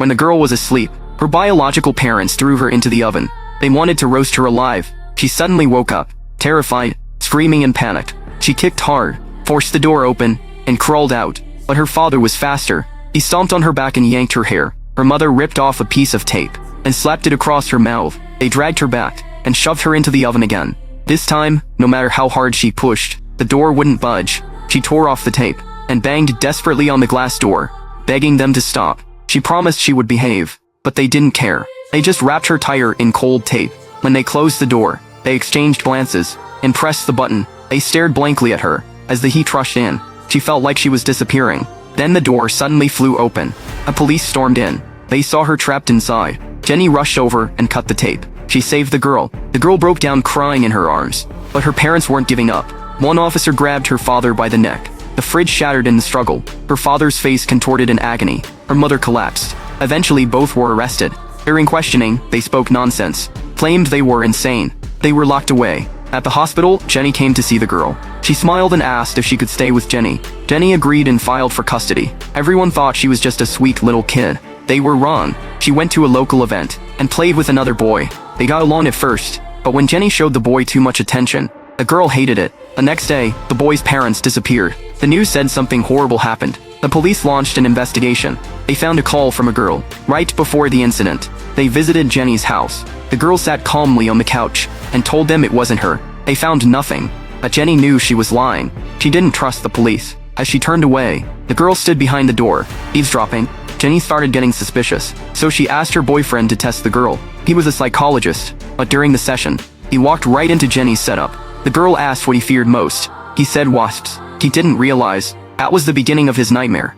When the girl was asleep, her biological parents threw her into the oven. They wanted to roast her alive. She suddenly woke up, terrified, screaming and panicked. She kicked hard, forced the door open, and crawled out. But her father was faster. He stomped on her back and yanked her hair. Her mother ripped off a piece of tape and slapped it across her mouth. They dragged her back and shoved her into the oven again. This time, no matter how hard she pushed, the door wouldn't budge. She tore off the tape and banged desperately on the glass door, begging them to stop. She promised she would behave, but they didn't care. They just wrapped her tire in cold tape. When they closed the door, they exchanged glances and pressed the button. They stared blankly at her. As the heat rushed in, she felt like she was disappearing. Then the door suddenly flew open. A police stormed in. They saw her trapped inside. Jenny rushed over and cut the tape. She saved the girl. The girl broke down crying in her arms. But her parents weren't giving up. One officer grabbed her father by the neck. The fridge shattered in the struggle. Her father's face contorted in agony. Her mother collapsed. Eventually both were arrested. During questioning, they spoke nonsense, claimed they were insane. They were locked away. At the hospital, Jenny came to see the girl. She smiled and asked if she could stay with Jenny. Jenny agreed and filed for custody. Everyone thought she was just a sweet little kid. They were wrong. She went to a local event and played with another boy. They got along at first, but when Jenny showed the boy too much attention, the girl hated it. The next day, the boy's parents disappeared. The news said something horrible happened. The police launched an investigation. They found a call from a girl. Right before the incident, they visited Jenny's house. The girl sat calmly on the couch and told them it wasn't her. They found nothing, but Jenny knew she was lying. She didn't trust the police. As she turned away, the girl stood behind the door, eavesdropping. Jenny started getting suspicious, so she asked her boyfriend to test the girl. He was a psychologist, but during the session, he walked right into Jenny's setup. The girl asked what he feared most. He said wasps. He didn't realize that was the beginning of his nightmare.